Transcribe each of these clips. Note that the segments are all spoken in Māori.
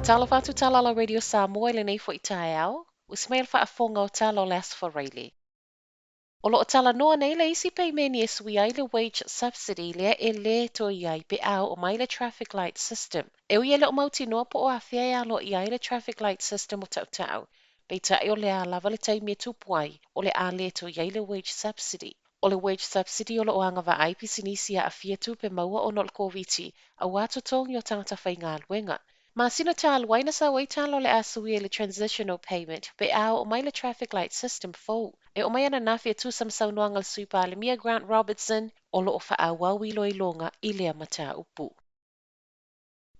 Talo fatu talala radio Samoa le nei fo i tae au, usmail fa afonga o talo las for Rayleigh. O lo o Talanoa nei le isi pei meni e sui ai le wage subsidy le e le to iai pe au o mai le traffic light system. E ui ele o mauti noa po o a fia lo i ai le traffic light system o tau tau. Pei tae o le a lava le taimi e tupuai o le a le to iai le wage subsidy. O le wage subsidy o lo o anga va ai pisinisi a fia tu pe maua o nol Koviti a wato tongi o tangata whai ngā luenga. Ma sina tal waina sa wai talo le asui le transitional payment pe au o mai le traffic light system fo. E o mai ana nafi e tu sam sau noangal sui pa le Mia Grant Robertson o lo o fa a wawi lo ilonga i lea mata upu.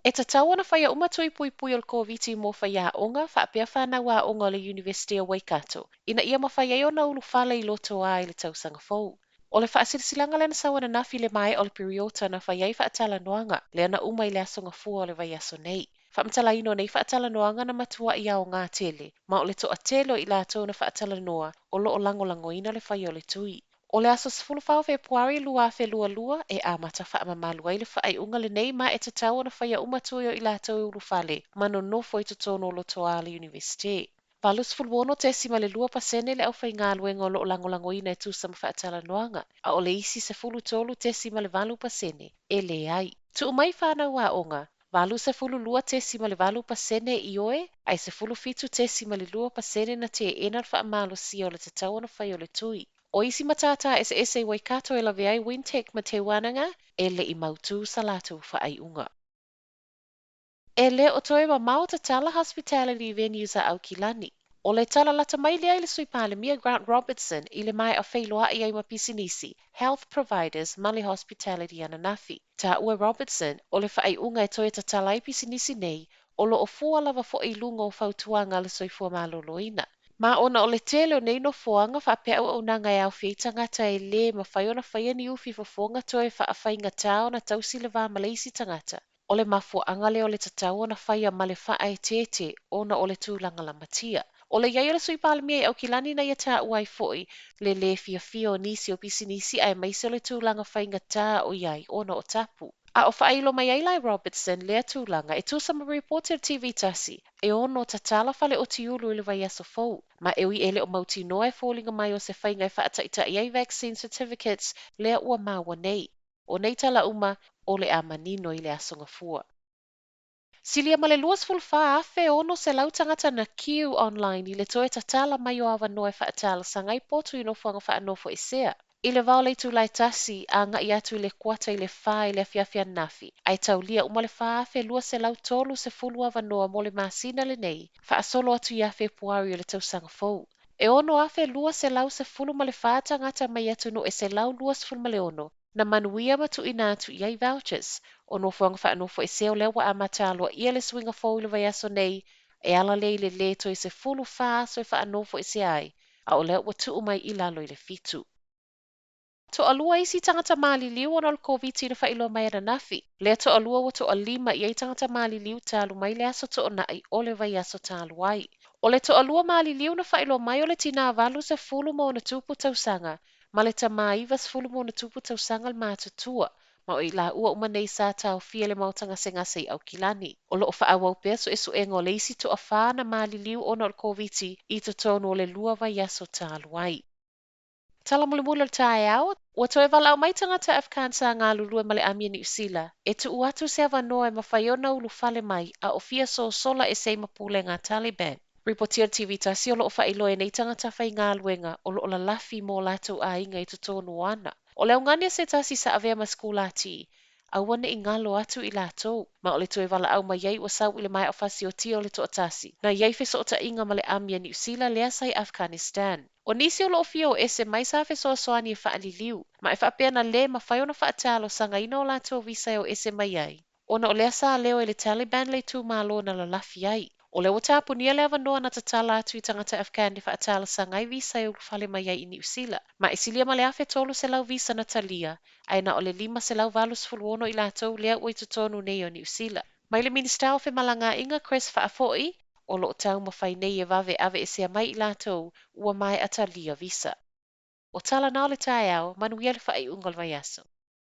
E ta tau ana whaia umatui pui pui o le Koviti mo whaia onga wha apea whana wā onga o le University of Waikato. Ina ia ma whaia o na ulu whale i loto a i le tausanga fo. O le whaasirisilanga le na sau ana nafi le mai o le periota na whaia i faatalanoaga le ana uma i le asonga fua o le vaiaso nei. Whaamtala ino nei faatalanoaga na matua i au ngā tele, ma o le toa telo i lātou na faatalanoa o lo o lango ina le whaia o le tui. O le aso sefulu whao Februari lua fe lua e a mata whaamamalu ai le whaai unga le nei ma e te tau na whaia umatui o i lātou i ulu whale, ma no nofo i tutono o lo toa le University. Valus fulwono tesima le lua pasene le au whai ngā luenga o lo lango ina e tu sama whaatala a o le isi se fulu tolu tesima le valu pasene, e le ai. Tu umai whanau a onga, valu se fulu lua tesima le valu pasene i oe, ai se fulu fitu tesima le lua pasene na te enar wha amalo si o le te tau na whai o le tui. O isi matata ese Waikato e la veai Wintec ma te wananga, e le i mautu sa lātou whaai unga. E le o toe mamao tatala hospitality venues a Aukilani. O le tala lata mai lea i le sui pale Mia Grant Robertson i le mai a whailoa i ai mapisinisi, health providers mali hospitality ananafi. Ta ua Robertson, o le whaai unga e toe tatala i pisinisi nei, o lo o fua lava fo i lunga o fautuanga le soifua maloloina. Ma ona o le tele o nei nofoaga faapea ua aunaga e awhia i tagata e lē ma whai ona whaia ni uwhi fofonga toe faawhainga tā ona tausi le vā ma le isi tagata. O le mafuaaga lea o le tatau ona whaia ma le faa e tete ona o le tūlanga la matia. O le iai o le sui palemia i Aukilani na ia tā uai foi le lē fia o nisi o pisinisi ai maise o le tūlanga whainga tā o iai ona o tapu. A o whailo mai ai lai Robertson lea tūlanga e tūsa ma reporter TV tasi e ono tatala fale o tiulu i le vaiaso fou. Ma ewi ele o mauti noa e fōlinga mai o se whainga e whaataita i ai vaccine certificates lea ua maua nei. O nei tala uma o le a manino i le asonga fua. Silia ma le luas fulfa afe ono se lau tangata na kiu online i le toe tatala mai o awa noa e whaatala sangai potu i nofoaga faanofoesea. I le vao le tulai tasi a ngai atu i le kuata i le wha i le afiafia nafi. Ai taulia uma le wha afe lua se lau tolu se fulu awa noa mo le masina le nei. Wha solo atu i a Februari o le tausanga fou. E ono afe lua se lau se fulu ma le wha tangata mai atu no e se lau lua se fulu ma le ono. Na manuia matu ina atu i ai vouchers. O nofoaga faanofoesea o le wa amataloa ia le swinga fou i le vaiaso nei. E ala le le to i se fulu wha so e faanofoesea ai. A o le ua tuu mai i lalo i le fitu. Toalua isi tagata Maliliu ona o le Koviti na whailo mai ana nafi. Lea toalua wa toalima i ai tagata Maliliu talu mai le aso toonai o le vaiaso talu ai. O le toalua Maliliu na whailo mai o le tina valu se fulu mo na tupu tausanga, ma le tamaiva se fulu mo na tupu tausanga le matutua, ma o i la ua umanei sa tau fia le mautanga se ngase i Aukilani. O lo o whaawau pea so esu enga o le isi to a wha na Maliliu ona o le Koviti i to tono o le lua vaiaso talu ai. Tala mulimula le tae au, ua toe wala au mai tangata Afghan sa ngā lulue ma le amia Niu Sila, e tu uatu se awanoa e mawhaiona ulu fale mai a o fia so sola e sei mapule ngā Taliban. Reportier TV tasi o lo o whailo e nei tangata whai ngā luenga o lo o la lafi mō lātou a inga i tutonu ana. O leo ngania se tasi sa avea ma skulati, a wana i ngalo atu i lātou, ma o le toe wala au mai iai ua sau i le mai o fasi o tia o le toa tasi, na iai fe so o ta inga ma le amia Niu Sila lea sai Afghanistan. O nisi o lo fio ese mai sa fe so soani e Maliliu, ma e whaapea na le ma whai ona whaatalo sanga ina o lātou visa o ese mai ai. Ona o lea sa leo e le Taliban le tū malo na la lafi ai. O le wata punia le avanoa na tatala atu i tangata Afghan ni whaatala sangai visa o whale mai ai i Niu Sila. Ma e silia ma le afe tolu se lau visa na talia, ai na o le 5 se lau valus fulwono i lātou lea ui tutonu nei o Niu Sila. Mai le minister o fe malanga inga Chris Faafoi, o lo tau mawhai nei e Vave ave e sea mai i lātou ua mai a talia visa. O Talanoa le tae au, manuia le whai ungal vai aso.